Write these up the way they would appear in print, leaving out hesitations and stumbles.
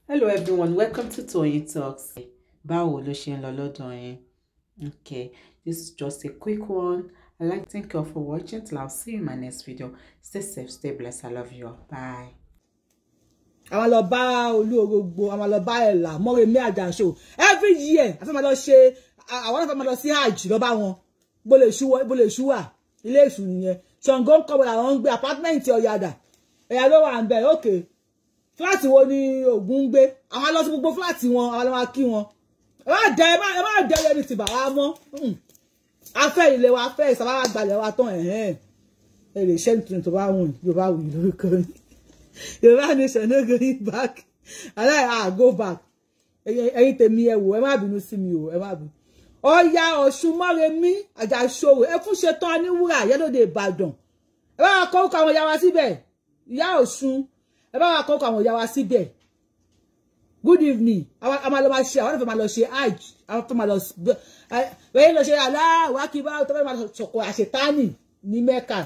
Hello everyone, welcome to Toyeen Talks. Báwo ló ṣe ń lọ lọ́dọ̀ yín? Okay, this is just a quick one. I'd like to thank you all for watching. Till I'll see you in my next video. Stay safe, stay blessed. I love you all. Bye. Àwọn lọ bá Olúorogbo, àwọn lọ bá Ẹ̀là, Mọ́remí Àjànṣó. Every year, afẹ́ máa lọ ṣe, àwọn afẹ́ máa lọ sí Hajj lọ bá wọn. Bó lè ṣúwà, ilé èṣù nìyẹn. Ṣàngó ń kọ́ àwọn ń gbé apartment Ọ̀yàdà. Ẹ̀yà ló wà ń bẹ̀, okay. Flat wo ni Ògún ń gbé? Àwọn lọ sí gbogbo flat wọn, àwọn lọ máa kí wọn. Ẹ má dẹ́ ẹni tí bàbá mọ́. Afẹ́ ilé wa, afẹ́ ìsàbáwá gbalẹ̀ wa tán ẹ̀hẹ́n. Ẹ lè ṣẹ́ nítorí tó bá wùn, Yorubawuyi lórúkọ ni. Yoruba nation no going back. I go back. Ẹ̀yin tèmi ẹ wò, ẹ má bínú sí mi o, ẹ má bínú. Ọya Ọ̀ṣun Mọ́remí Àjànṣó, ẹ fún ṣetán ní wúrà Yẹ́lódé Ìbàdàn. Ẹ bá wa kọ àwọn ìyá wa síbẹ̀. Ìyá Ọ̀ṣun, ẹ bá wa kọ àwọn ìyá wa síbẹ̀. Good evening. A máa lọ máa ṣe, àwọn ọ̀fẹ́ máa lọ ṣe Hajj, àwọn ọ̀fẹ́ máa lọ wẹ́yìn lọ ṣe Allahu Akbar, tó fẹ́ máa lọ sọ̀kọ̀ àṣetánì ní Mẹ́kà.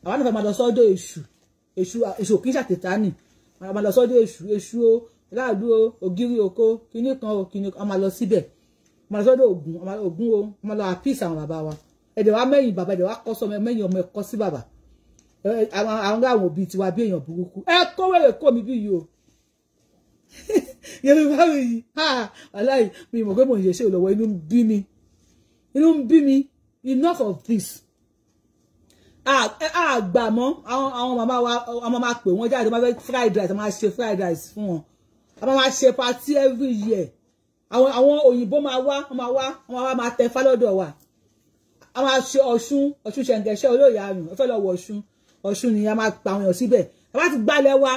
Àwọn ọ̀fẹ́ máa lọ sọ́dọ̀ èṣù kì í ṣàtẹ̀tánì. A máa lọ sọ́dọ̀ èṣù o, láàdú o, ògiri oko, kíní kan o, kíní kan, a máa lọ síbẹ̀. A máa lọ sọ́dọ̀ Ògún o, a máa lọ àpíìsì àwọn bàbá wa. Ẹ̀dẹ̀ wa mẹ́yìn bàbá, ẹ̀dẹ̀ wa kọ́ sọmọ mẹ́yìn ọmọ ẹ̀kọ́ sí bàbá. Àwọn òbí tiwa bí èèyàn burúkú. Ẹ kó wẹ̀rẹ̀ kó mi bí yìí o. Yorubawuyi, wàláhì, mi mọ̀ pé mo ń ṣe ṣe olówó, inú ń bí mi. Enough of this. Àgbà mọ́ àwọn màmá wa, àwọn máa pè wọ́n jáde, máa fẹ́ fried rice, máa ṣe fried rice fún wọn. A máa ṣe party every year. Àwọn òyìnbó máa wá máa tẹ fálọ́dọ̀ wa. A máa ṣe Ọ̀ṣun ṣẹ̀ǹgẹ̀ṣẹ̀ olóyè àrùn, ẹ fẹ́ lọ wọ Ọ̀ṣun ni a máa pa àwọn èèyàn síbẹ̀. A bá ti gbálẹ̀ wa,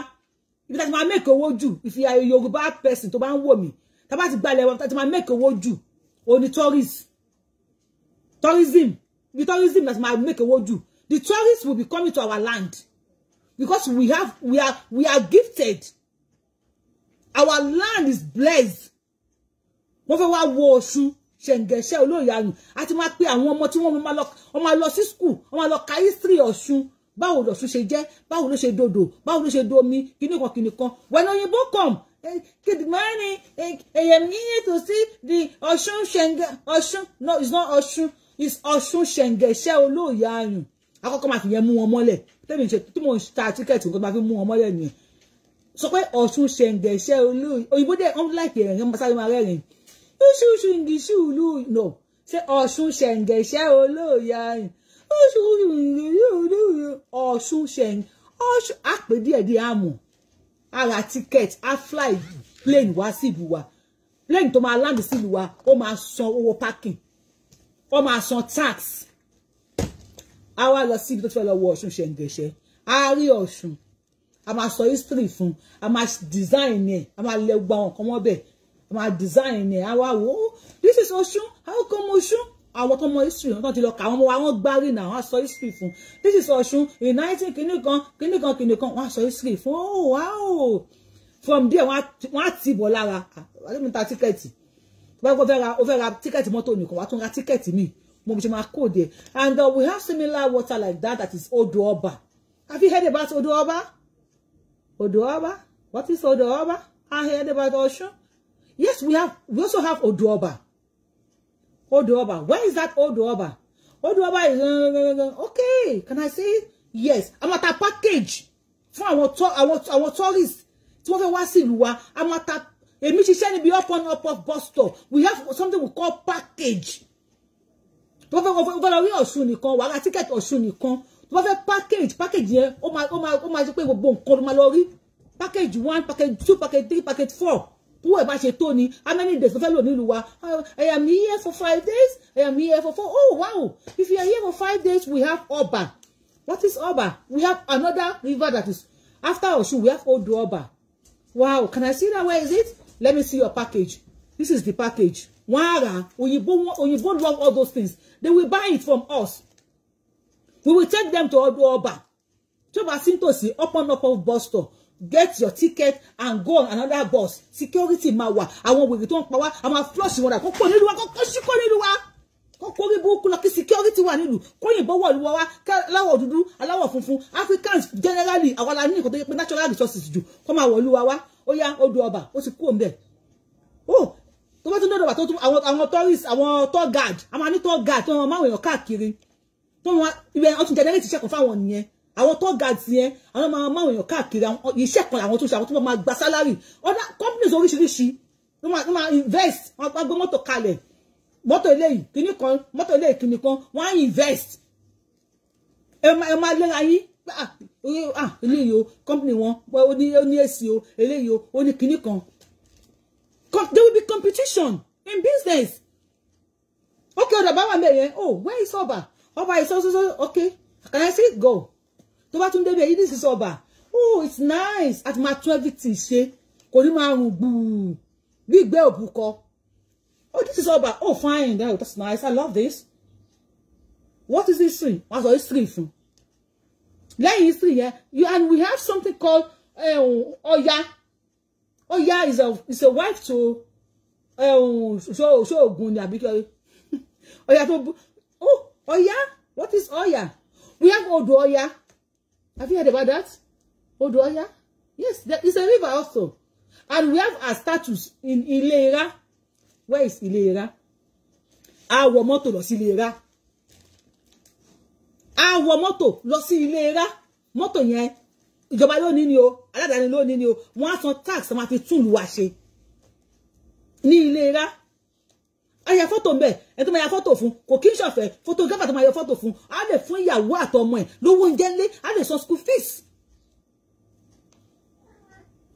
ibi tá ti máa make owó jù, if you are a Yoruba person tó bá ń wò mí, tá bá ti gbálẹ̀ wa, tá ti máa make owó jù, ó ní tourism. The tourism that máa make owó jù. The tourists will be coming to our land because we are gifted. Our land is blessed. Wọ́n fẹ́ wá wo Ọ̀ṣun ṣẹ̀ǹgẹ̀ṣẹ̀ olóyè àrùn. A ti máa pe àwọn ọmọ tí wọ́n máa lọ sí school, wọ́n máa lọ ka history Ọ̀ṣun. Báwo l'Ọ̀ṣun ṣe jẹ́, báwo ló ṣe dodo, báwo ló ṣe domi, kíní kan. When òyìnbó come, good morning, I am here to see the Ọ̀ṣun ṣẹ̀ǹgẹ̀. Ọ̀ṣun, no, it's not Ọ̀ṣun, it's Ọ̀ṣun ṣẹ̀ǹgẹ̀ṣẹ̀ olóyè àrùn. Àkọ́kọ́ máa fi yẹn mú wọn mọ́lẹ̀. Tí mo ń ta tíkẹ́ẹ̀tì nǹkan máa fi mú wọn mọ́lẹ̀ nìyẹn. Sọ pé Ọ̀ṣun ṣẹ̀ǹgẹ̀ṣẹ̀ olóyè. Òyìnbó dẹ̀ wọ́n láìpẹ́ ẹ̀rìn, wọ́n sáré máa rẹ́rìn. Oṣù Ìngìṣù olóyè. No, ṣé Ọ̀ṣun ṣẹ̀ǹgẹ̀ṣẹ̀ olóyè àrùn. Ọ̀ṣun ṣẹ̀ǹgẹ̀. Ọ̀ṣun àpè díẹ̀ àmọ̀. Ara tíkẹ́ẹ̀tì, á fly plane wá sí ìlú wa. Plane tó máa land sí ìlú wa, ó máa san owó parking. Ó máa san tax. A wá lọ sí ibi tó fẹ́ lọ wo Ọ̀ṣun ṣẹ̀ǹgẹ̀ṣẹ̀. A rí Ọ̀ṣun. A máa sọ history fún. A máa design ẹ̀. A máa lẹ gbogbo àwọn kan mọ́ bẹ̀. A máa design ẹ̀. A wá wò ó. This is Ọ̀ṣun. How come Ọ̀ṣun? Àwọn tó mọ history wọn tó ti lọ kà wọ́n mọ́ wa wọ́n gbárí náà. Wọ́n sọ history fún. This is Ọ̀ṣun in 19 kíní kan. Wọ́n sọ history fún. Oh wow. From there wọ́n á ti bọ̀ lára. Wọ́n á ta tíkẹ́ẹ̀tì. Ó fẹ́ ra tíkẹ́ẹ̀tì mọ́tò nìkan. Wọ́n á tún ra tíkẹ́ẹ̀tì míì. And we have similar water like that is Odo Oba. Have you heard about Odo Oba? Odo Oba? What is Odo Oba? I heard about Oshun. Yes, we also have Odo Oba. Odo Oba. Where is that Odo Oba? Odo Oba is okay. Can I say it? Yes. I'm at a package for our tourists. Tí wọ́n fẹ́ wá sí ìlú wa. I'm at a be up of bus stop. We have something we call package. Tó fẹ́ lọ rí Ọ̀ṣun nìkan, wà ra ticket Ọ̀ṣun nìkan. Tó fẹ́ package yẹn, ó máa ṣe pé gbogbo nǹkan ló máa lọ rí. Package 1, package 2, package 3, package 4. Who ẹ bá ṣe tó ni, how many days tó fẹ́ lò nílùú wa? I am here for 5 days. I am here for 4. Oh wow. If you are here for 5 days, we have Oba. What is Oba? We have another river that is after Ọ̀ṣun, we have Odo Oba. Wow, can I see that? Where is it? Let me see your package. This is the package. Wara, Oyinbo love all those things. They will buy it from us. We will take them to Odo Oba. Toba Sintosi, up of bus stop. Get your ticket and go on another bus. Security mawa. I want we return power. I'm a flush one. Security one nílùú. Kóyìnbó wọ̀ ìlú wa. Aláwọ̀ dúdú, aláwọ̀ funfun. Africans generally, àwọn la ní nǹkan tó yẹ pé natural resources jù. Kó máa wọ̀ ìlú wa. ó yá odò ọba ó ti kú ńbẹ̀ oh tó bá tún dọ̀dọ̀ tó tún àwọn tourist àwọn tour guide a máa ní tour guide tó wọn máa wèèyàn káàkiri tó wọn ibẹ̀ wọ́n tún generate iṣẹ́ kan fáwọn nìyẹn àwọn tour guides yẹn àwọn máa wèèyàn káàkiri iṣẹ́ kan àwọn tó ṣe àwọn tó máa gba salary other companies oríṣiríṣi wọ́n máa invest wọ́n gbé mọ́tò kalẹ̀ mọ́tò eléyìí kíní kan mọ́tò eléyìí kíní kan wọ́n á invest ẹ máa lẹ́ra yín eléyìí o company wọn ó ní èsì o eléyìí o ó ní kíní kan there will be competition in business. Okay, the Baba Mary, oh, where is Oba? Oba is also okay. Can I see it go? To ba tunde be, this is Oba. Oh, it's nice. At my 12 she. Kolima rubu. Big bell buko. Oh, this is Oba. Oh, fine. That's nice. I love this. What is this tree? What's all tree from? Like history, yeah. And we have something called Oya. Oya is a wife to so Ogun because Oya to Oya. What is Oya? We have Odo Oya. Have you heard about that? Odo Oya? Yes, there is a river also. And we have a status in Ilera. Where is Ilera? Our motto lo si Ilera. Our motto lo si Ilera. Motto yẹn ìjọba ló ní ni o, aládàáni ló ní ni o. Wọ́n san tax ma fi tún lu wa ṣe. Ní Ilera. Aya photo ńbẹ̀, ẹ tó ma ya photo fún, kò kin ṣọ̀fẹ́, photographer tó ma ya photo fún, a lè fún ìyàwó àtọmọ ẹ̀ lówó oúnjẹ nle, a lè san school fees.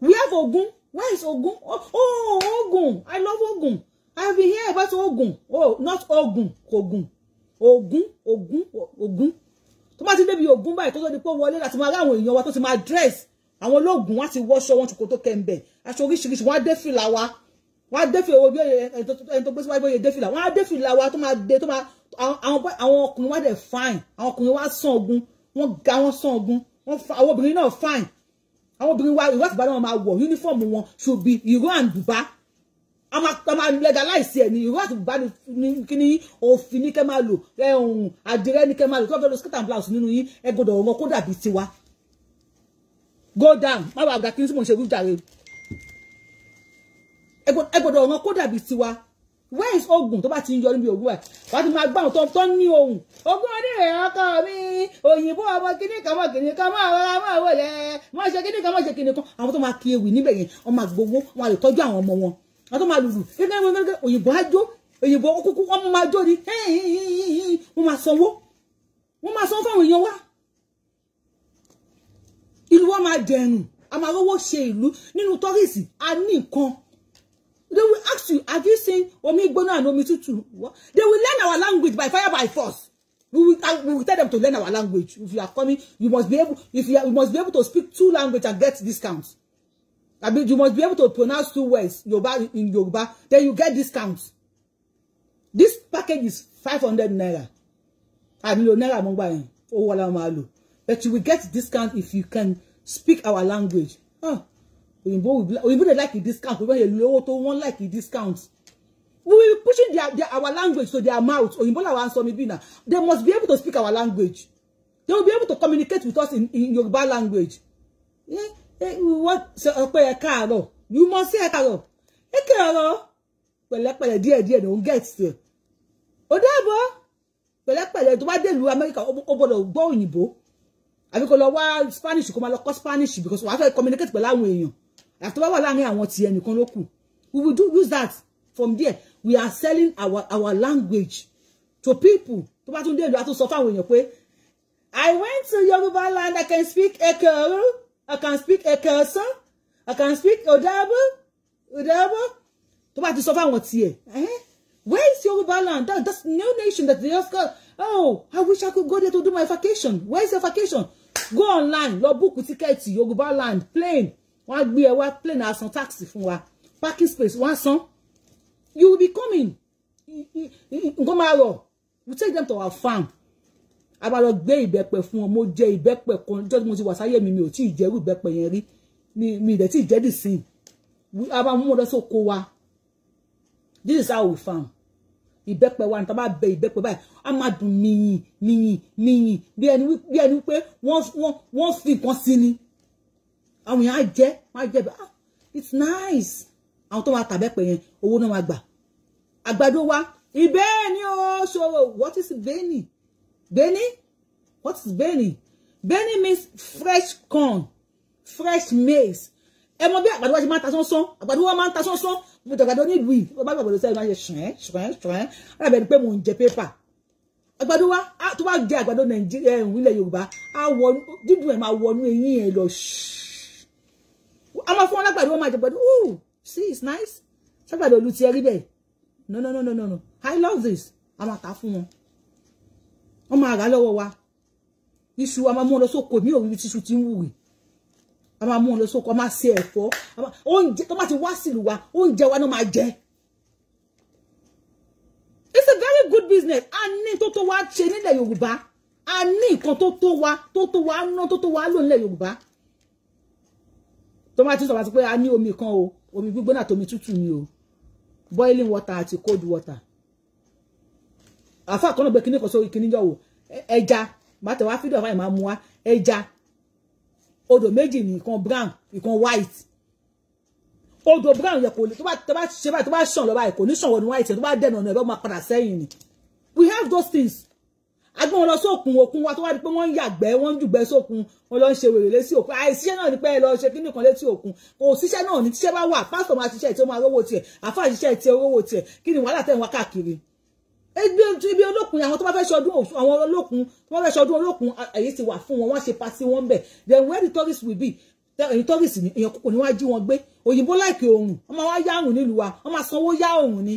We have Ogun. Where is Ogun? Oh, Ogun. I love Ogun. I have been hearing about Ogun. Oh, not Ogun. Ogun. Ogun. Tó bá ti débi Ogun báyìí tó tó di pé wọlé láti máa ráwọn èèyàn wa tó ti máa dress. Àwọn ológun wọ́n ti wọṣọ wọn ṣòkòtò kembe. Aṣọ oríṣiríṣi wọ́n á dé fìlà wa. Wọ́n á dé fìlà bí ẹni tó gbé síwájú bóyá dé fìlà. Wọ́n á dé fìlà wa tó máa dé tó máa àwọn ọkùnrin wa dẹ̀ fine. Àwọn ọkùnrin wa sàn Ogun. Wọ́n ga wọ́n sàn Ogun. Àwọn obìnrin náà fine. Àwọn obìnrin wa ìwà tìbá náà máa wọ̀ uniform wọn should be ìró and bùbá. A máa legalize ẹ̀ ní ìró àti bùbá ní kíní òfin ní kẹ́ máa lò àdìrẹ́ ní kẹ́ máa lò tó fẹ́ lọ skirt and blouse nínú yín ẹ gbọ́dọ̀ ọ̀rọ̀ kó dàbí tiwa. Go down má bàa gbà kí n sì mọ̀ ṣe rújà rẹ̀. Ẹ gbọ́dọ̀ ọ̀rọ̀ kó dàbí tiwa. Where is Ogun tó bá ti ń yọ níbi Ogun ẹ̀ wá ti máa gbá àwọn tó ní ohun Ogun onírè ọkọ mi òyìnbó ọmọ kíní kan máa wọlé má ṣe kíní kan má ṣe kíní kan àwọn tó máa kí ewì níbẹ̀ yẹn wọ́n máa gbowó wọ́n lè tọ́jú àwọn ọmọ wọn àwọn tó máa lùlù gẹ́gẹ́ òyìnbó ájó òyìnbó kúkú wọ́n máa jó ni wọ́n máa sanwó fáwọn èèyàn wa ìlú wa máa dẹ̀rùn a máa rówó ṣe ìlú nínú tọ́rìsì a ní nǹkan. They will ask you, have you seen Omi Gbona and Omi Tutu? What? They will learn our language by fire, by force. We will tell them to learn our language. If you are coming, you must be able. You must be able to speak 2 languages and get discounts. I mean, you must be able to pronounce 2 words in Yoruba. Then you get discounts. This package is 500 naira. I mean, naira mongba oh wala malu. But you will get discount if you can speak our language. Oh. We would like a discount. We want a low to one like a discount. We will be pushing our language to their mouth. They must be able to speak our language. They will be able to communicate with us in Yoruba language. What? So, you must say Ekaro. Ekaro. Well, don't get still. Odabo. Well, to buy the America over go in Igbo. I will go Spanish. Come on, Spanish because we have to communicate with language. After we will use that from there. We are selling our language to people. I went to Yoruba land. I can speak Ekero. I can speak Ekerson. I can speak Odabo. Where is Yoruba land? That's no nation that they just got. Oh, I wish I could go there to do my vacation. Where is your vacation? Go online. Lo book ticket Yoruba land plane. One be a plane as some taxi from wa parking space. One son, you will be coming. We take them to our farm. About a day bepe from mo jay bepe con just mo ti wasaye mi ò tí jẹ ru bepe yẹn rí. Mi de ti jẹ the same. We about mo so ko wa. This is how we farm. Ìbẹ́pẹ wa nta bá bẹ ìbẹ́pẹ báyìí a máa dùn miyin bí ẹni pé wọ́n fi kan sí ni àwọn èèyàn jẹ bá it's nice. Àwọn tó máa tà bẹ́pẹ yẹn owó náà máa gbà. Àgbàdo wa ìbéèni o Soro. What is beni? Beni? What is beni? Beni means fresh corn, fresh maize. Ẹ mọ̀ bí àgbàdo wa ṣe máa ta sánsán. Àgbàdo wa máa ń ta sánsán. Mo jẹ àgbàdo ní ìlú yìí. Ó bá àgbàdo sẹ́yìn máa ṣe ṣùrẹ́. Ó dàbí ẹni pé mo ń jẹ pépà. Àgbàdo wa tó bá jẹ àgbàdo Nàìjíríà ilẹ̀ Yorùbá á wọ dídùn ẹ̀ máa wọnú eyín ẹ̀ lọ. A máa fún wọn lágbàdo wọn máa jẹ àgbàdo. Ooh, see, it's nice. Ṣàgbàdo olú ti ẹ rí bẹ́ẹ̀. No. I love this. A máa ta fún wọn. Wọ́n máa rà lọ́wọ́ wa. Iṣu a máa mú lọ sóko mi ò rí tí iṣu ti ń wù. A máa mú lọ sóko, a máa ṣe ẹ̀fọ́. Oúnjẹ tó bá ti wá sílùú wa, oúnjẹ wa náà máa jẹ. It's a very good business. A ní tó wá ṣe nílẹ̀ Yorùbá. A ní nǹkan tó wá ná tó wá lò nílẹ̀ Yorùbá. Tó máa ti sọ wá sí pé a ní omi kan o, omi gbígbóná àti omi tútù ni o. Boiling water àti cold water. Àfà kan náà gbé kíní kan sórí kíní jọ̀wọ́. Ẹja, má tẹ̀ wá fídíò àfà yìí máa mú wá. Ẹja. Odò méjì ní ìkan brown, ìkan white. Odò brown yẹ kò lè tó bá ṣe báyìí tó bá ṣàn lọ báyìí kò ní ṣàn wọnú white tó bá dẹ̀nà ọ̀nà ẹ̀bọ́ máa padà sẹ́yìn ni. We have those things. Agbọ́n wọn lọ sókun òkun wa tó wá di pé wọ́n ń yàgbẹ́ wọ́n ń jùgbẹ́ sókun wọn lọ ń ṣe wèrè létí òkun. Àìsíṣẹ́ náà ni pé ẹ lọ ṣe kíní kan létí òkun. Kò síṣẹ́ náà ní tíṣẹ́ bá wà pásítọ̀ máa ṣiṣẹ́ tí ó máa rówó tiẹ̀ àfáà ṣiṣẹ́ tí ó rówó tiẹ̀ kí ni wàhálà tẹ̀ ń wá káàkiri. Ibi olókun àwọn tó bá fẹ́ ṣọdún àwọn olókun tó bá fẹ́ ṣọdún olókun èyí ti wà fún wọn wọ́n ṣe pàṣẹ wọn bẹ̀. Then where the tourists will be ẹ̀yin tourists ni èèyàn kò ní wá jí wọn gbé òyìnbó láìkè òrùn wọ́n máa wá yá òrùn nílùú wa wọ́n máa sanwó yá òrùn ni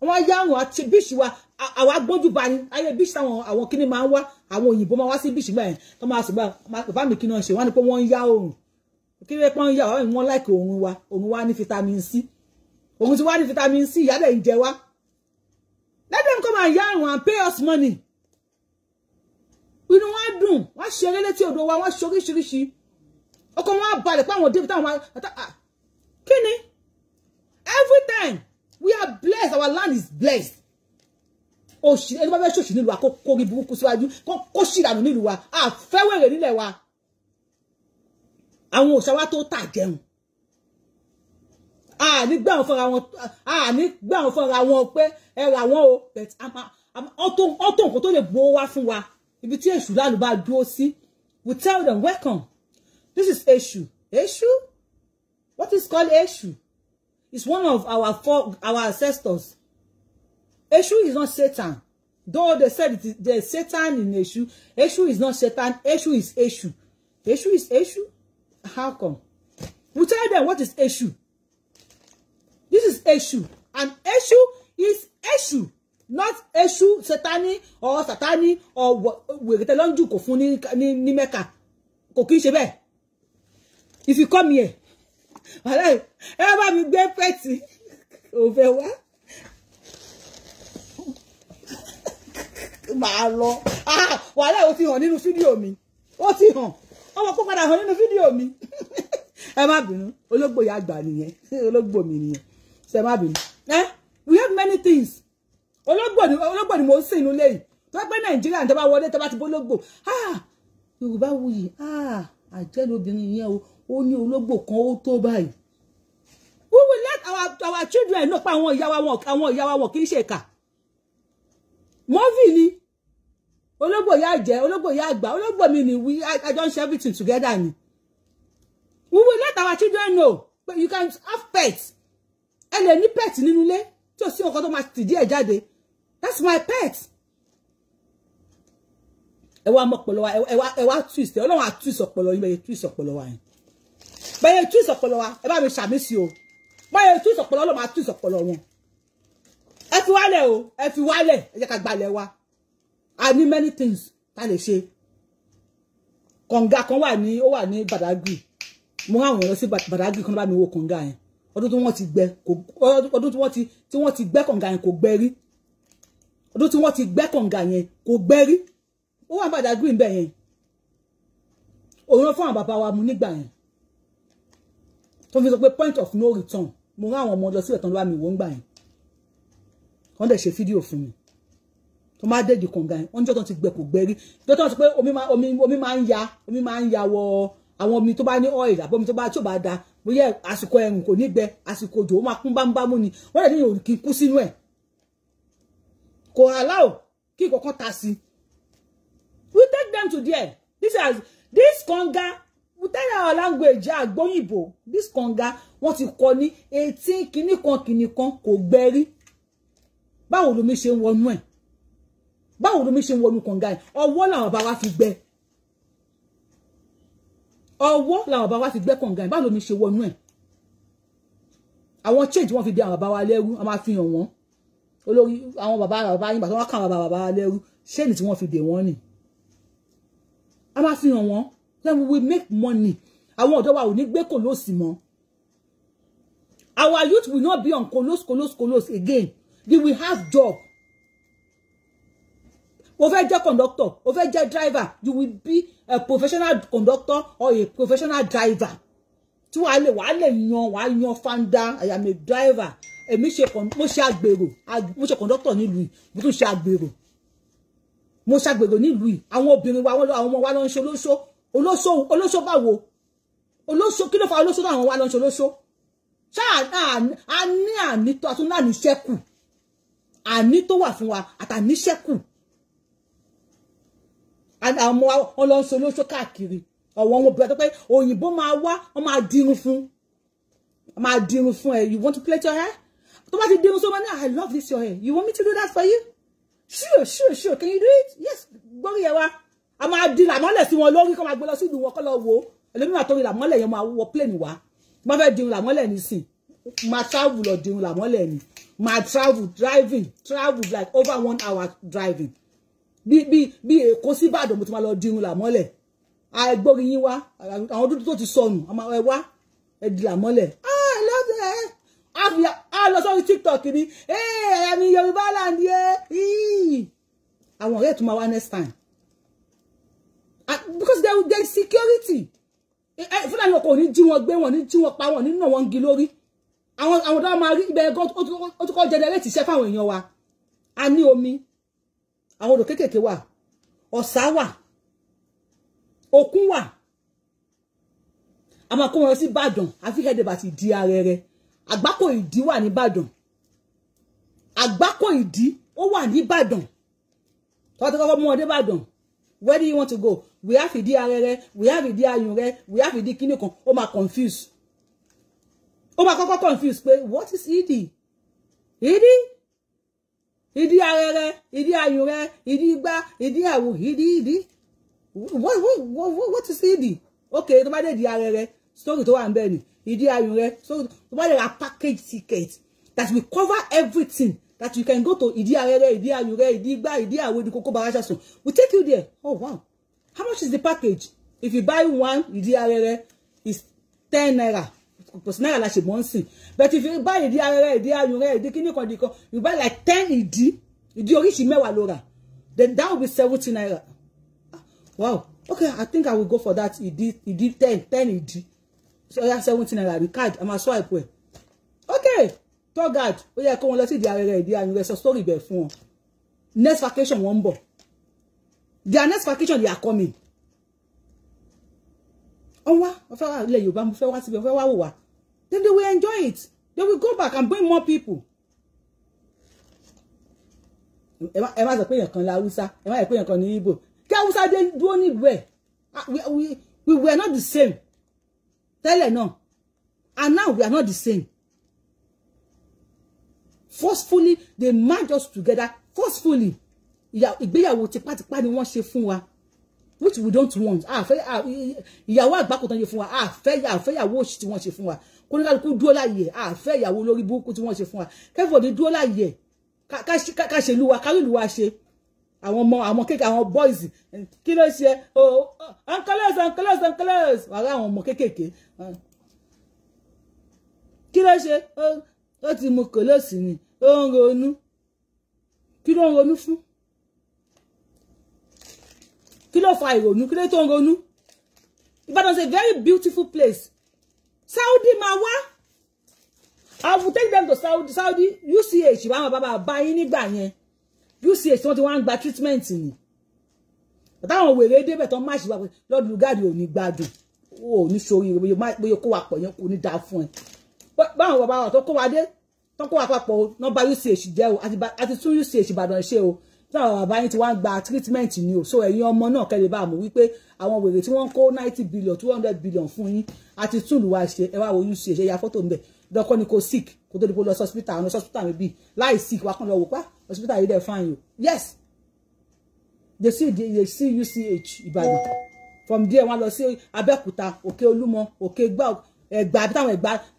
wọ́n wá yá òrùn àti bíṣì wa àwa gbójú bá ní ayé bíṣì táwọn àwọn kíní máa ń wá àwọn òyìnbó máa wá sí bíṣì gbà yẹn tó máa sọ bá mi kí náà ṣe wọ́n ní pé wọ́n ń yá òrùn kí lè pọ́n yá wọ́n láìkè òrùn wa ní vitamin C òrùn ti wá ní vitamin C ìyá dẹ̀ ń jẹ wá let them come and yá òrùn and pay us money inú wa dùn wọ́n ṣeré létí odò wa wọ́n ṣoríṣiríṣi ọkọ wọn balẹ̀ pé àwọn débi táwọn kíni every time we are blessed our land is blessed òṣì ẹni bá fẹ́ ṣòṣì nílùú wa kó rí burúkú síwájú kó ṣìdànù nílùú wa àfẹ́wèrè nílẹ̀ wa àwọn òṣà wa tó tà jẹun ní gbà wọn fọ́ra wọn pé ẹ̀rà wọn o ọ̀tọ̀ nǹkan tó lè gbowó wá fún wa ibi tí èṣù lálù bá dúró sí we tell them welcome. This is Eshu. Eshu? What is called Eshu? It's one of our ancestors. Eshu is not Satan. Though they said there's Satan in Eshu. Eshu is not Satan. Eshu is Eshu. Eshu is Eshu? How come? We tell them what is Eshu. This is Eshu. And Eshu is Eshu. Not Eshu, Satani, or Satani, or what we get along to Kofuni ni Mecca. Kokishebe. If you come here, ever be great petty over what? Malo. Wàhálà ó ti hàn nínú fídíò mi. Ó ti hàn. Ọmọ kó padà hàn nínú fídíò mi. Ẹ má bínú. Ológbò ya àgbà nìyẹn. Ológbò mi nìyẹn. Ṣé má bínú. We have many things. Ológbò ni mo sìn inú lẹ́yìn. Tó pé Nàìjíríà ń tẹ́ bá wọlé tẹ́ bá ti bólógbò. Yorubawuyi. Àjẹ́ lóbìnrin yẹn o. Ó ní ológbò kan ó tó báyìí. We will let our children know pa àwọn ìyá wa wọn kì í ṣe ìkà. Movie ni. Ológbò ya jẹ́, ológbò ya àgbà, ológbò mi ni I don't share everything together ni. We will let our children know. But you can have pets. Ẹ lè ní pet nínú ilé tí ó sì nǹkan tó máa ti díẹ̀ jáde. That's my pet. Ẹ wá mọ̀ pọ̀lọ́ wa, ẹ wá twist. Ọlọ́run á twist ọpọlọ yín bẹ́ẹ̀ twist ọpọlọ wa yẹn. Bẹ́ẹ̀ twist ọpọlọ wa, ẹ bá mi ṣàmì sí o. Bẹ́ẹ̀ twist ọpọlọ Ọlọ́run á twist ọpọlọ wọn. Ẹ fi wálẹ̀ o, ẹ fi wálẹ̀, ẹ jẹ́ ká gbalẹ̀ wa. I need many things tá lè ṣe. Kànga kan wà ní Badagry. Mo rán àwọn èèyàn lọ sí Badagry kan bá mi wo kànga yẹn. Ọdún tí wọ́n ti gbẹ́ ọdún tí wọ́n ti gbẹ́ kànga yẹn kò gbẹ́ rí. Ọdún tí wọ́n ti gbẹ́ kànga yẹn kò gbẹ́ rí. Ó wà Badagry ńbẹ̀ yẹn. Òun fún àwọn bàbá wa mu nígbà yẹn. Tó fi sọ pé point of no return. Mo rán àwọn ọmọ lọ sí ẹ̀tàn ló bá mi wò ńgbà yẹn. Wọ́n dẹ̀ ṣe fídíò fún mi. Tó máa dé di kànga yẹn. Wọ́n jọ́ tán ti gbẹ́ kò gbẹ́ rí. Jọ́ tán sọ pé omi máa ń ya wọ àwọn omi tó bá ní oil àbí omi tó bá tí ò bá da bóyá àsìkò ẹ̀rùn kò ní gbẹ àsìkò òjò ó máa kún bámbámú ni wọ́n lè ní òun kì í kú sínú ẹ̀ kò allow kí kankan ta sí. We take them to there. This conga, we tell our language àgbóyìnbó. This conga wọ́n ti kọ ní 18 kìnnìkan kò gbẹ́rí. Báwo ló mi ṣe ń wọnú ẹ̀? Báwo ló mi ṣe ń wọnú conga ẹ̀? Ọwọ́ làwọn bá wa fi gbẹ́. Ọwọ́ làwọn bá wa fi gbẹ́ conga ẹ̀. Báwo ló mi ṣe wọnú ẹ̀? Àwọn change wọ́n fi dé àwọn bàbá wa lẹ́rú, a máa fi hàn wọ́n. Olórí àwọn bàbá yín bá wọ́n kàn àwọn bàbá lẹ́rú, ṣé ní tí wọ́n fi dé wọ́n ni. A máa fi hàn wọ́n. Then we will make money. Àwọn ọ̀dọ́ wa ò ní gbé kòlóòsì mọ́. Our youth will not be on colos again. They will have job. O fẹ́ jẹ́ conductor, o fẹ́ jẹ́ driver, you will be a professional conductor or a professional driver. Tí wàá lè yan fanda, I am a driver. Èmi mo ṣe àgbèrò, mo ṣe conductor nílùú yìí, mo tún ṣe àgbèrò. Mo ṣe àgbèrò nílùú yìí. Àwọn obìnrin wa àwọn ọmọ wa ló ń ṣe olóṣó báwo? Olóṣó kí ló fa olóṣó náà àwọn wa ló ń ṣe olóṣó? Ṣá àní tó àtún náà ní ṣẹ́kù. Àní tó wà fún wa àtàní ṣẹ́kù. Àwọn ọmọ wa ló ń ṣe olóṣó káàkiri. Ọ̀wọ́n wọn bẹ̀rẹ̀ pé òyìnbó máa wá, wọ́n máa dirun fún. Máa dirun fún ẹ. You want to plait your hair? Tó bá ti dirun so many, I love this your hair. You want me to do that for you? Sure. Can you do it? Yes. Gbórí ẹ wá. A máa di làmọ́lẹ̀ sí wọn lórí kó máa gbé lọ sí ìlú wọn kó lọ wò. Ẹlòmí máa torí làmọ́lẹ̀ yẹn máa wọ plane wá. Má fẹ́ dirun làmọ́lẹ̀ nísìn. Máa travel lọ dirun làmọ́lẹ̀ ni. Máa travel like over 1 hour driving. Bí Èkó sí Ìbàdàn mo ti máa lọ dirun làmọ́lẹ̀. Àìgbórí yín wá. Àwọn dúdú tó ti sọnù. Ẹ wá. Ẹ di làmọ́lẹ̀. I love it. A lọ sórí TikTok ni. Ẹ̀mí Yorùbá land yẹ. Àwọn ọ̀rẹ́ tó máa wá next time. Because there is security. Fúnra ní ọkọ̀ ní jí wọn gbé wọn ní jí wọn pa wọn nínú wọn gí lórí. Àwọn tó máa rí ibẹ̀ gan ó tún kọ́ generate iṣẹ́ fáwọn èèyàn wa. A ní omi. Àwọn odò kéékèèké wà. Ọ̀sà wà. Òkun wà. A máa kó wọn sí Ìbàdàn. Àfikẹ́dẹ̀ bá ti di arẹrẹ. Àgbákò ìdí wà ní Ìbàdàn. Àgbákò ìdí ó wà ní Ìbàdàn. Tó ti kọ́kọ́ mú wọn dé Ìbàdàn. Where do you want to go? We have ìdí arẹrẹ, we have ìdí ayùnrẹ, we have ìdí kíní kan. Ó máa confuse. Ó máa kọ́kọ́ confuse pé what is ìdí? Ìdí? Ìdí arẹrẹ, ìdí ayùnrẹ, ìdí igbá, ìdí àwò, ìdí. What is ìdí? Okay, tó bá dé ìdí arẹrẹ, story tó wà ńbẹ̀ ni. Ìdí ayùnrẹ, so tó bá dé a package ticket that will cover everything. That you can go to ìdí arẹrẹ, ìdí ayùnrẹ, ìdí igbá, ìdí àwò, ìdí kókó bàrà ṣàṣùn. We take you there. Oh wow. How much is the package? If you buy one ìdí arẹrẹ, it's 10 naira. Because naira la ṣe mọ́ nsìn. But if you buy ìdí arẹrẹ, ìdí ayùnrẹ, ìdí kíní kan dìkan, you buy like 10 ìdí oríṣi mẹ́wàá ló rà. Then that will be 70 naira. Wow. Okay, I think I will go for that ìdí 10 ìdí. So yeah, 70 naira. The card, I'm a swipe way. Okay. Tour guide, ó yẹ kó wọn lọ sí ìdí arẹrẹ ìdí ayùnrẹ sọ story bẹ̀ fún wọn. Next vacation wọ́n ń bọ̀. Their next vacation they are coming. Ó wá, ó fẹ́ wá ilẹ̀ Yorùbá, mo fẹ́ wá síbẹ̀, ó fẹ́ wá wò wá. Then they will enjoy it. They will go back and bring more people. Ẹ má sọ pé èèyàn kan la Hausa, ẹ má sọ pé èèyàn kan ní Igbo. Kí Hausa dé dúró nílùú ẹ̀. We were not the same. Tẹ́lẹ̀ náà. And now we are not the same. Forcefully, they merge us together. Forcefully. Ìgbéyàwó tipátipá ni wọ́n ṣe fún wa. Which we don't want. Ìyàwó àgbákò tán ṣe fún wa. Àfẹ́yàwó òṣì tí wọ́n ṣe fún wa. Kó ní kálukú dúró láyé. Àfẹ́yàwó lórí burúkú tí wọ́n ṣe fún wa. Kẹ́fọ̀dé dúró láyé. Ká ṣe ìlú wa, ká rí ìlú wa ṣe. Àwọn kéèké, àwọn boys. Kí ló ṣe? Uncles. Wàrà àwọn ọmọ kéékèèké. Kí ló ṣe? Ó ti mú kòlóòsì ni. Ó ń ronú. Kí ló ń ronú fún? Kí ló fa ìrònú? Kí ló tó ń ronú? Ìbàdàn is a very beautiful place. Saudi máa wá. I will take them to Saudi. UCH wá àwọn bàbá yín nígbà yẹn. UCH wọ́n ti wá ń gba treatment ni. Táwọn wèrè débẹ̀ tán máṣì wá pé Lord Lugard ò ní gbádùn. o ní sórí bóyá kó wà pọ̀ yẹn kò ní dáa fún ẹ báwọn bàbá wa tó kó wa dé tó kó wa papọ̀ nọ́mbà UCH jẹ́ o àti tún UCH Ìbàdàn ṣe o táwọn bàbá yín ti wá ń gba treatment ni o so ẹ̀yin ọmọ náà kẹ́lẹ́ bá mọ̀ wípé àwọn wèrè tí wọ́n kó 90 billion 200 billion fún yín àti tún lù wá ṣe ẹ wá wo UCH ẹ ya fọ́tò ńbẹ̀ dọ́kọ́ ni kò sick kó tó di pé lọ hospital àwọn hospital mi bí láì sick wá kàn lọ wò pa hospital yìí dẹ̀ fine o yes they see UCH Ìbàdàn from there wọ́n lọ sí Abẹ́òkúta Òkè Olúmọ Òkè Ẹ̀gbá àbí táwọn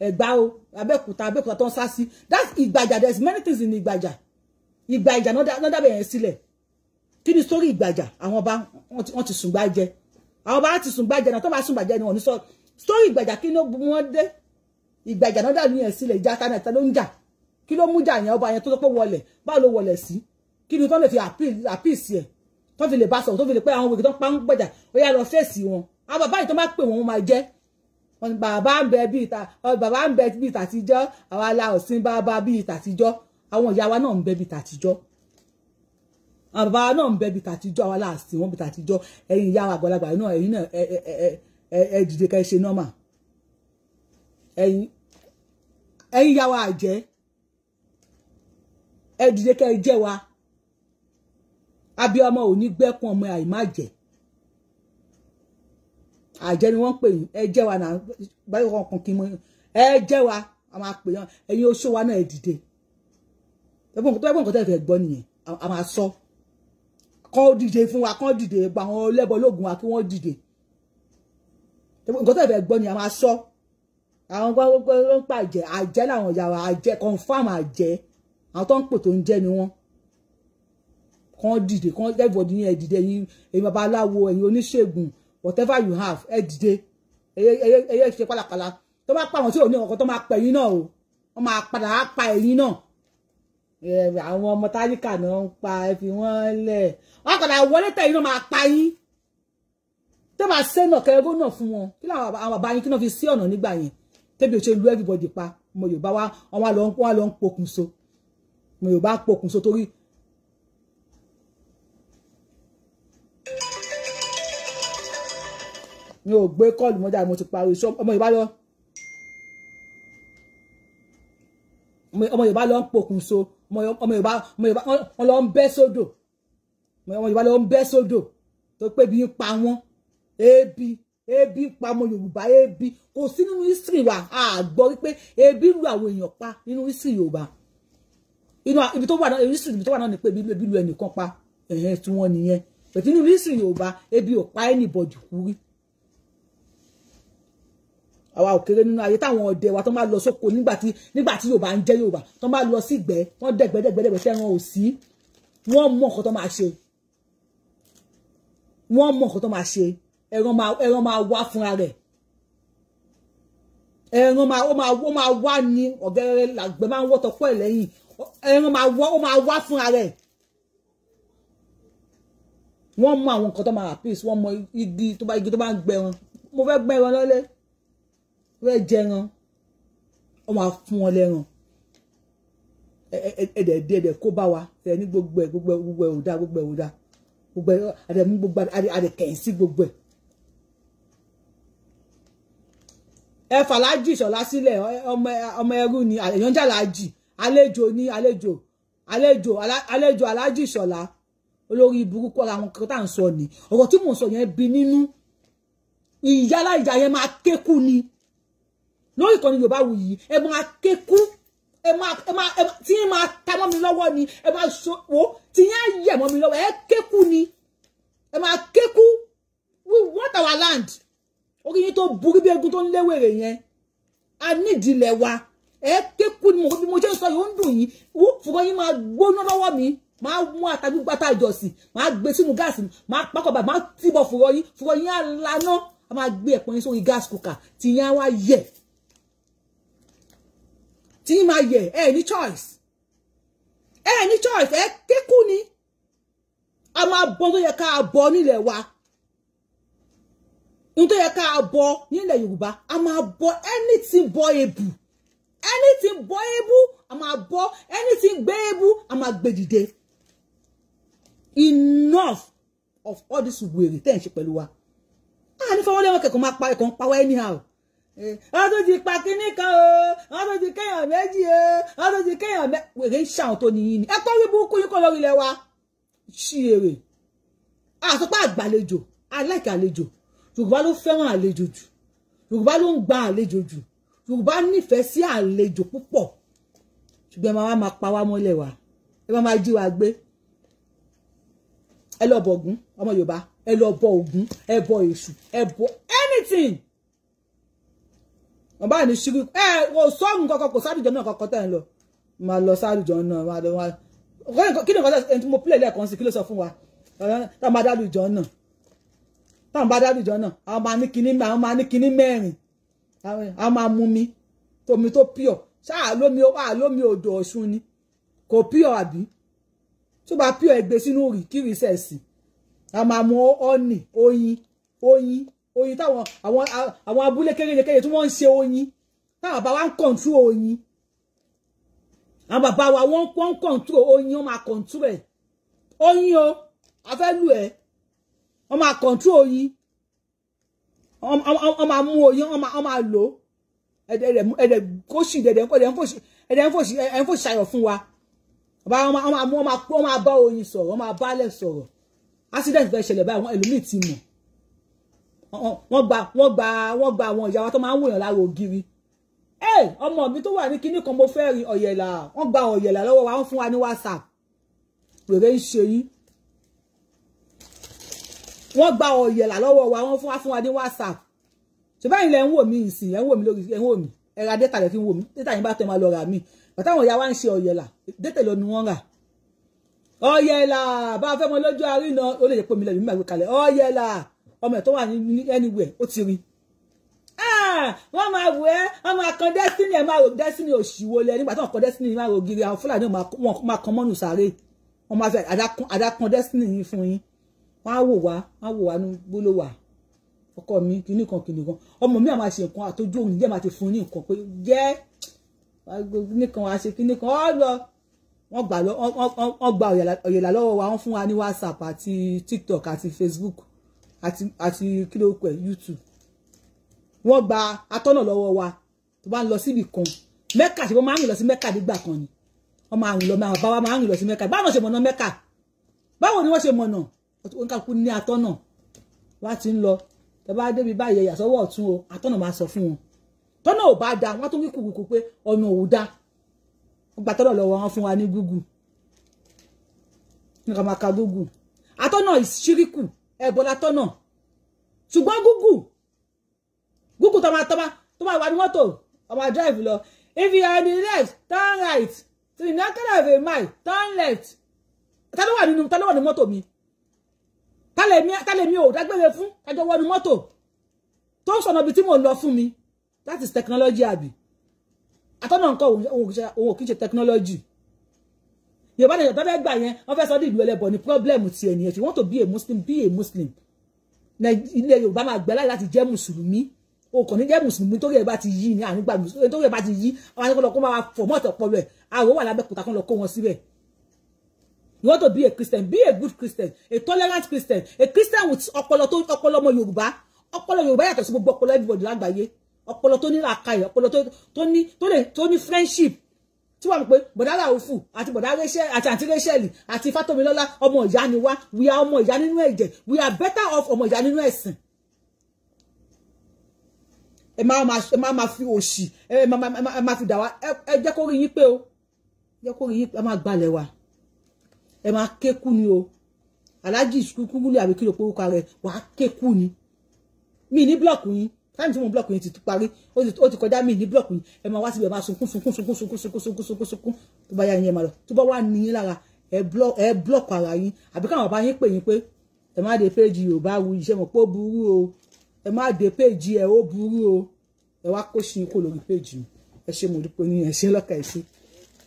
Ẹ̀gbá o Abẹ́òkúta tó ń sá sí that's Ìgbàjà there's many things in Ìgbàjà náà dábẹ̀ yẹn sílẹ̀ kí ni story Ìgbàjà àwọn ọba wọ́n ti sùn gbàjẹ́ àwọn ọba ti sùn gbàjẹ́ náà tó bá sùn gbàjẹ́ ni wọ́n ní sọ story Ìgbàjà kí ló wọ́n dé Ìgbàjà náà dàbí yẹn sílẹ̀ ìjà tánẹ̀tẹ̀ ló ń jà kí ló mú jà yẹn ọba yẹn tó pọ̀ wọlẹ̀ báwo ló wọlẹ̀ sí kí ni tó lè fi appeal sí ẹ̀ tó fi lè bá sọ̀rọ̀ tó fi lè pé àwọn wèkì tó pa ń Gbàjà ó yá lọ fèsì wọn àwọn bàbá yìí tó máa pè wọn máa jẹ́ bàbá ń bẹ bí ìta bàbá ń bẹ bí ìta àtijọ́ àwọn aláòsín bàbá bí ìta àtijọ́ àwọn ìyá wa náà ń bẹ bí ìta àtijọ́ àwọn bàbá náà ń bẹ bí ìta àtijọ́ àwọn aláòsín wọn bí ìta àtijọ́ ẹ̀yin ìyá wa àgbàlagbà náà ẹ̀yin náà ẹ dìde ká ẹ ṣe nọ́mà ẹ̀yin ìyá wa àjẹ́ ẹ dìde ká ẹ jẹ́ wa abiyamọ ò ní gbẹ́kún ọmọ àìmájẹ́ àjẹ́ ni wọ́n pè yín ẹ jẹ́ wa náà báyìí wọn kàn kí mọ́ ẹ jẹ́ wa a máa pè yán ẹ̀yin oṣó wa náà ẹ dìde ẹgbọ́n nǹkan tẹ́ fẹ́ gbọ́ nìyẹn a máa sọ kán dìde fún wa kán dìde gba àwọn lẹ́bọ lóògùn wa kí wọ́n dìde nǹkan tẹ́ fẹ́ gbọ́ nìyẹn a máa sọ àwọn gbọ́ ló ń pa àjẹ́ làwọn ìyá wa àjẹ́ confam àjẹ́ àwọn tó ń pè tó ń jẹ́ ni wọ́n kán dìde kán everybody yẹn dìde ẹ̀yin babaláwo ẹ̀yin oníṣègùn whatever you have ẹ dìde ẹ ṣe pálapàla tó bá pa àwọn tí ò ní ọkọ̀ tó máa pẹ̀ yín náà o wọ́n máa padà á pa ẹ̀yin náà àwọn ọmọ tálíkà náà ń pa ẹ fi wọ́n lẹ̀ wọ́n padà wọlé tẹ̀yìn náà máa pa yín tó máa ṣe náà kẹrẹ́gó náà fún wọn kí làwọn bàbá yín kí náà fi sí ọ̀nà nígbà yẹn tẹ́bi ò ṣe lu everybody pa ọmọ Yorùbá wa wọ́n lọ ń pokùnso ọmọ Yorùbá pokùnso torí mi ò gbé kọ́ọ̀lù mọ́jà mo ti parí iṣọ́ ọmọ Yorùbá lọ ń pokùnso ọmọ Yorùbá wọn lọ ń bẹ́ sódò ọmọ Yorùbá lọ ń bẹ́ sódò tó pé bí ń pa wọn ebi pa ọmọ Yorùbá ebi kò sí nínú history wa a gbọ́ wípé ebi lu àwọn èèyàn pa nínú history Yorùbá ibi tó wà náà history ibi tó wà náà ni pé ebi lu ẹnìkan pa tí wọ́n nìyẹn pẹ̀tí nínú history Yorùbá ebi ò pa anybody kú rí àwa ò kéré nínú ayé táwọn ọdẹ wa tó máa lọ sóko nígbà tí Yorùbá ń jẹ́ Yorùbá tó máa lọ sí ìgbẹ́ wọ́n dẹ̀gbẹ́dẹ̀gbẹ́dẹ̀gbẹ́ tẹ́ran ò sí wọ́n mọ̀ nǹkan tó máa ṣe ẹran máa wá fúnra rẹ̀ ẹran máa wá ní ọ̀gẹ́rẹ́ làgbẹ́ máa ń wọ́tọ̀ pọ̀ lẹ́yìn ẹran máa wá fúnra rẹ̀ wọ́n mọ àwọn nǹkan tó máa pèsè wọ́n mọ igi tó bá ń gbẹran mo fẹ́ gbẹran lọ́lẹ́ wọ́n jẹran wọ́n máa fún wọn lẹ́ran ẹ̀dẹ̀ kó bá wa tẹ̀ ní gbogbo ẹ̀ ò dá gbogbo ẹ̀ àdẹ̀mú gbogbo àdẹ̀kẹ̀yìn sí gbogbo ẹ̀. ẹ fàlájì Ìṣọ̀lá sílẹ̀ ọmọ ẹrú ni èèyàn jà láàjì àlejò alájì Ìṣọ̀lá olórí burúkú ọ̀la àwọn kan tá à ń sọ ni ọ̀rọ̀ tí mò ń sọ yẹn bí nínú ìyálà ìjà yẹn máa kékù ni lórí ìkànnì Yorùbáwùyí ẹ máa kékù tí yẹn máa ta mọ́ mi lọ́wọ́ ni ẹ máa ṣòwò tí yẹn yẹ̀ mọ́ mi lọ́wọ́ ẹ kékù ni ẹ máa kékù we want our land orí yín tó burú bí egun tó ń léwèrè yẹn a nídìí ilẹ̀ wa ẹ kékù ni mo ṣe ń sọ yìí ó ń dùn yín fúnra yín máa gbóná lọ́wọ́ mi máa mú àtàgbígbàtà ìjọsìn máa gbé sínú gáàsì máa pákọ̀bà máa tìbọ̀ fúnra yín á laná a máa gbé ẹ̀pọ̀n yín sórí gas cooker tí yín á wá yẹ̀ tí yín máa yẹ̀ ẹ ní choice ẹ kékù ni a máa bọ́ tó yẹ ká bọ́ nílẹ̀ wa n tó yẹ ká bọ́ nílẹ̀ Yorùbá a máa bọ́ anything bọ́able a máa bọ́ anything gbéébú a máa gbé dìde enough of all this wèrè tẹ́ ń ṣe pẹ̀lú wa Ah, ní fọwọ́ lé wọn kẹ̀kọ́ máa pa ẹ̀kọ́ ń pa wá anyhow. Wọ́n tó ti pa kíní kan o, wọ́n tó ti kéèyàn méjì o, wọ́n tó ti kéèyàn wèrè ń ṣàwọn tó nìyí ni. Ẹ kọ́ wí burúkú yín kọ́ lórí ilẹ̀ wa. Ṣí èrè. A sọ pé àgbàlejò, aláìka àlejò. Yorùbá ló fẹ́ràn àlejò jù. Yorùbá ló ń gba àlejò jù. Yorùbá nífẹ̀ẹ́ sí àlejò púpọ̀. Ṣùgbọ́n máa pa wá mọ́lẹ̀ wa. Ẹ máa jí wa gbé. Ẹ lọ bọ Ògún, ọmọ Yorùbá. Ẹ lọ bọ Ògún, ẹ bọ Èṣù, ẹ bọ anything. Wọ́n bá ní ṣírí kò sọ́ọ̀gùn kankan kò sádùjọ náà kankan tẹ́ ń lọ. Máa lọ sádùjọ náà máa lọ wá. Kí ni nǹkan tí mo play lẹ́ẹ̀kan sí kí ló sọ fún wa? Táwọn bá dádùjọ náà. Táwọn bá dádùjọ náà. Àwọn máa ní kíní mẹ́rin. Àwọn máa mú mi. Tómi tó pure. Ṣáà lómi odò Ọ̀ṣun ni. Kò pure àbí? Tó bá pure ẹgbẹ́ sínú rì kí rí sẹ́ẹ̀sì. A máa mú ọ́nì, oyin táwọn àwọn abúlé kéréje tí wọ́n ń ṣe oyin. Táwọn bàbá wa ń control oyin. Àwọn bàbá wa wọ́n ń control oyin, wọ́n máa control ẹ̀. Oyin o, a fẹ́ lù ẹ́. Wọ́n máa control oyin. Wọ́n máa mú oyin, wọ́n máa lò. Ẹ̀dẹ̀ kó ṣì ẹ̀dẹ̀ ń fò ṣàyọ̀ fún wa. Wọ́n máa bá oyin sọ̀rọ̀, wọ́n máa bálẹ̀ sọ̀rọ̀. Accident fẹ́ ṣẹlẹ̀ báyìí, àwọn ẹlòmíì ti mọ̀. Wọ́n gba àwọn ìyá wa tó máa ń wòyàn lára ògiri. Ọmọ mi tó wà ní kinní kan mo fẹ́ rí ọ̀yẹ̀là. Wọ́n gba ọ̀yẹ̀là lọ́wọ́ wa, wọ́n fún wa ní WhatsApp. Wèrè ń ṣe yín. Wọ́n gba ọ̀yẹ̀là lọ́wọ́ wa, wọ́n fún wa ní WhatsApp. Ṣé báyìí lẹ ń wò mí ìsìn, ẹ ń wò mí lórí, ẹ ń wò mí. Ẹ ra data lẹ fi ń wò mí. Data yín bá tẹ́ máa lọ rà mí. Bàtà àwọn ìyá wa ń ṣe ọ̀yẹ̀là. Data lọ ni wọ́n rà. Ọ̀yẹ̀là bá fẹ́ mọ lójú àríná ó lè pè mí lẹ́yìn nígbà gbé kalẹ̀. Ọ̀yẹ̀là ọmọ ẹ̀ tó wà ní anywhere ó ti rí. Wọ́n máa wù ẹ́, wọ́n máa kan destiny ẹ̀ máa rò destiny òṣìwò lẹ nígbà tó ń kan destiny máa rò gírí àwọn Fúlàní wọn máa kan mọ́nù sáré. Wọ́n máa fẹ́ àdákan destiny yín fún yín. Wọ́n á wò wá ní gbólówà. Ọkọ mi kíní kan. Ọmọ mi á máa ṣe nǹkan àtójú òun jẹ́ máa ti fún ní nǹkan pé jẹ́ kíní kan wá ṣe kíní kan ọ́ lọ. Wọ́n gba ọ̀yẹ̀là lọ́wọ́ wa, wọ́n fún wa ní WhatsApp àti TikTok àti Facebook àti kí ló pẹ̀ YouTube. Wọ́n gba atọ́nà lọ́wọ́ wa tó bá ń lọ síbì kan. Mẹ́kà ṣe wọ́n máa ń rìn lọ sí Mẹ́kà nígbà kan ni. Wọ́n máa rìn lọ máa bá wa máa ń rìn lọ sí Mẹ́kà. Báwo ṣe mọ̀nà Mẹ́kà? Báwo ni wọ́n ṣe mọ̀nà? Wọ́n kàkú ní atọ́nà. Wọ́n ti ń lọ. Tẹ bá débi báyìí ẹ̀yà sọ́wọ́ ọ̀tún o, atọ́nà máa sọ fún wọn. Tọ́nà ò bá da, wọ́n tún wí kùkù pé ọ̀nà ò da. Wọ́n gba tọ́nà lọ́wọ́ wọn fún wa ní Google. Ní ká máa ka Google. Atọ́nà ìṣíríkù ẹ̀bọ̀lá tọ́nà. Ṣùgbọ́n Google tó máa wà ní mọ́tò, ó máa drive lọ. If you are on the left, turn right. So in that kind of a mile, turn left. Ta ló wà ní mọ́tò mi? Tálẹ̀ mi ò dágbére fún kájọ wọnú mọ́tò. Tó ń sọ̀nà bí tí mò ń lọ fún mi. That is technology àbí. Atọ́nà nǹkan òun kì í ṣe technology. Yorùbá nìyẹn tó fẹ́ gbà yẹn, wọ́n fẹ́ sọ di ìlú ẹlẹ́bọ ní problem ti ẹni. If you want to be a Muslim, be a Muslim. Ilẹ̀ Yorùbá máa gbẹ́ láti jẹ́ Mùsùlùmí. O kò ní jẹ́ Mùsùlùmí torí ẹ̀ bá ti yí ní ànígbà Mùsùlùmí torí ẹ̀ bá ti yí. Àwọn akẹ́kọ̀ọ́ kó máa fọ̀ mọ́tò pọ̀ rẹ̀. Àrò wà lábẹ́kúta kan lọ kó wọn síbẹ̀. You want to be a Christian, be a good Christian, a tolerant Christian, a Christian with ọpọlọ ọmọ Yorùbá. Ọpọlọ Yorùbá yàtọ̀ sí gbogbo ọpọlọ everybody lágbàáyé. Ọpọlọ tó ní làákàyè, ọpọlọ tó ní friendship. Tí wọ́n mọ̀ pé bọ̀dá Ràúfù àti bọ̀dá Rachel àti àǹtí Rachel àti Fátómilọ́lá ọmọ ìyá ni wá. We are ọmọ ìyá nínú ẹ̀jẹ̀. We are better off ọmọ ìyá nínú ẹ̀sìn. Ẹ máa fi òṣì, ẹ máa fi dà wá. Ẹ jẹ́ kó rí yín pé o. Jẹ́ kó rí yín pé ẹ máa gbalẹ̀ wa. Ẹ máa kékú ni o. Aláàjì kúkúlé àbí kí ló porúkọ rẹ̀ wà á kékú ni. Mi ní blọ́ọ̀kù yín. Táìmù tí mo blọ́ọ̀kù yín ti parí. Ó ti kọjá mi ní blọ́ọ̀kù yín. Ẹ máa wá síbi ẹ máa sunkún. Tó bá yá yín ẹ máa lọ. Tó bá wà ní yín lára ẹ blọ́ọ̀kù ara yín. Àbí káwọn bá yín pè yín pé ẹ má dé péjì Yorùbáwùyí ṣe mọ̀ pé ó burú o. Ẹ má dé péjì ẹ ó burú o. Ẹ wá kó ṣin kó lórí péjì mi. Ẹ ṣe mo dúpẹ́ ní ẹ ṣe lọ́kà ẹ ṣe.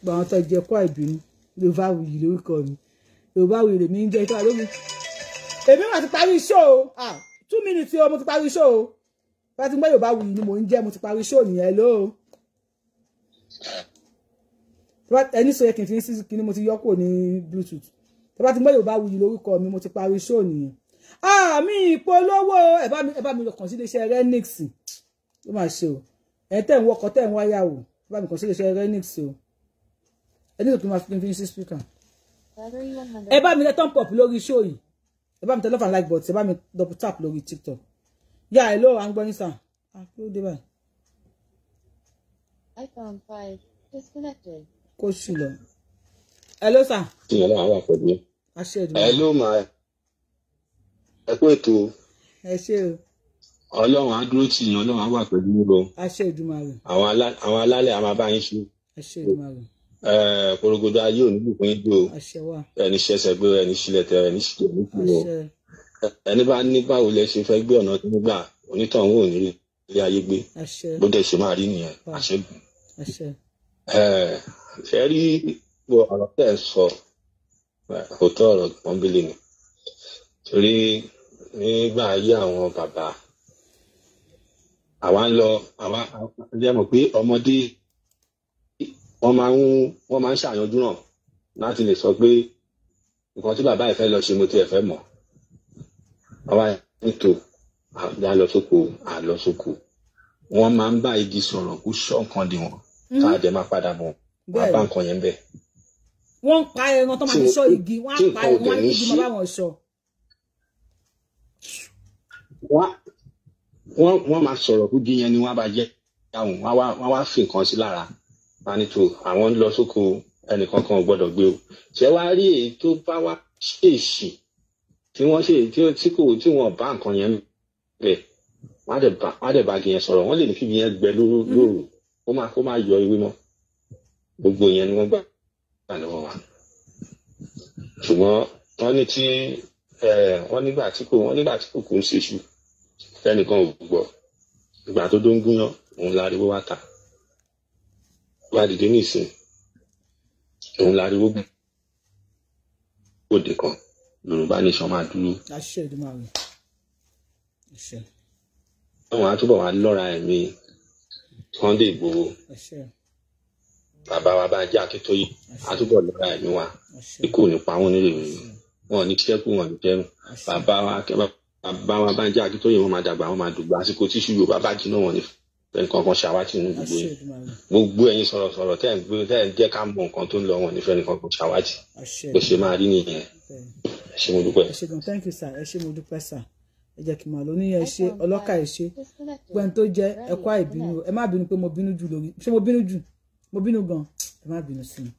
Gba àwọn tó jẹ kó àìbínú. Yorùbáwùyí lórúkọ mi. Yorùbáwùyí lèmi ń jẹ́ tó wà lórí. Èmi mà ti parí show o. 2 minutes o mo ti parí show o. Bá ti gbọ́ Yorùbáwùyí ni mo ń jẹ́ mo ti parí show nìyẹn ló. Ẹni sọ yẹ kí n fi mo ti yọ kúrò ní Bluetooth. Bá ti gbọ́ Yorùbáwùyí lórúkọ mi mo ti parí show nìyẹn. mi ìpolówó ẹ bá mi lọ kàn sí iléeṣẹ́ Renix ó máa ṣe o ẹ tẹ́ ń wọkọ̀ tẹ́ ń wáyà o ẹ bá mi kàn sí iléeṣẹ́ Renix o ẹ nílò kí n máa fi sí speaker ẹ bá mi lẹ thumb up lórí show yìí ẹ bá mi tẹ love and like but ẹ bá mi double tap lórí TikTok yà hello à ń gbọ́ yín sàn kí ló dé báyìí. iPhone 5 disconnected. Kó sì lọ. Hello sir. Hello ma. Ẹ kú ètò. Ẹ ṣé o. Ọlọ́run á dúró tì yín, Ọlọ́run á wà pẹ̀lú yín lọ. Àṣẹ Èdùmàrè. Àwọn alálẹ̀ a máa bá yín ṣe. Àṣẹ Èdùmàrè. Porogodo ayé òní bùkún yín jò. Àṣẹ wà. Ẹni ṣẹ̀ṣẹ̀ gbé ẹni sílẹ̀ tẹ ẹni sì tẹ̀lé kúrò. Àṣẹ. Ẹni bá ní báwo lẹ ṣe fẹ́ gbé ọ̀nà tó nígbà onítọ̀hún ò ní ilé ayé gbé. Àṣẹ. Bó dẹ̀ ṣe máa rí nìyẹn. Àṣẹ. Àṣẹ. Ṣe rí ọ̀rọ̀ tẹ́ ẹ sọ òótọ́ ọ̀rọ̀ pọ́nbélé ni. Torí nígbà ayé àwọn bàbá àwa ń lọ jẹ́ mọ̀ pé ọmọdé wọ́n máa ń ṣàyànjú náà láti lè sọ pé nǹkan tí bàbá ẹ̀ fẹ́ lọ ṣe mo tiẹ̀ fẹ́ mọ̀ àwa nítò àlọ sóko wọ́n máa ń bá igi sọ̀rọ̀ kó ṣọ́ nǹkan dì wọ́n ká dẹ̀ máa padà mọ̀ wọ́n bá nǹkan yẹn bẹ̀. Wọ́n ń pa ẹran tó máa fi ṣọ́ igi wọ́n á pa ẹran wọ́n igi máa bá wọn ṣọ́. Wọ́n máa sọ̀rọ̀ kó di yẹn ni wọ́n bá jẹ́ dáhùn wọ́n wá fi nǹkan sí lára wọ́n ní tó àwọn ń lọ sóko ẹnìkan kan ò gbọ́dọ̀ gbé o ṣé wàá rí èyí tó bá wá ṣèèṣì tí wọ́n ṣe tí wọ́n bá nǹkan yẹn bẹ̀ wọ́n á dẹ̀ bá igi yẹn sọ̀rọ̀ wọ́n lè ní kí igi yẹn gbẹ lóru kó má yọ ewé mọ́ gbogbo yẹn ni wọ́n gbà lọ́wọ́ wa ṣùgbọ́n wọ́n ní tí wọ́n nígbà tí kò ń ṣèṣù ẹnìkan ò gbọ́ ìgbà tó dó ń gúnyán òun láriwo wá ta wá dìde nísìn òun láriwo gbòde kan Yorùbá nation máa dúró. Àṣẹ Èdùmàrè. Àṣẹ. àwọn àtúbọ̀ wa lọ́ra ẹ̀mí Sunday Igboho bàbá wa bá jẹ́ Akíntóyè àtúbọ̀ lọ́ra ẹ̀mí wa ikú nípa wọn nílé wọn ní ṣẹ́kù wọn ní jẹ́rù bàbá wa bá jẹ́ Akíntóyè wọn máa dàgbà wọn máa dùgbà àsìkò tíṣù Yorùbá bá jiná wọn ní fẹ́ẹ́ kankan ṣàwátì nínú gbogbo ẹ̀yin sọ̀rọ̀ tẹ́ ẹ̀ jẹ́ ká mọ nǹkan tó ń lọ wọn ní fẹ́ẹ́ kankan ṣàwátì bó ṣe máa rí nìyẹn. Ẹ ṣé mo dúpẹ́. Ẹ ṣé gan, thank you sir. Ẹ ṣé mo dúpẹ́ sir. Ẹ jẹ́ kí n máa lọ níyẹn ṣe ọlọ́kà ẹ ṣe gbẹ́n tó jẹ́ ẹ̀kọ́ àìbínú ẹ má bínú pé mo bínú jù lórí ṣé mo bínú jù mo bínú gan ẹ má bínú sí mi.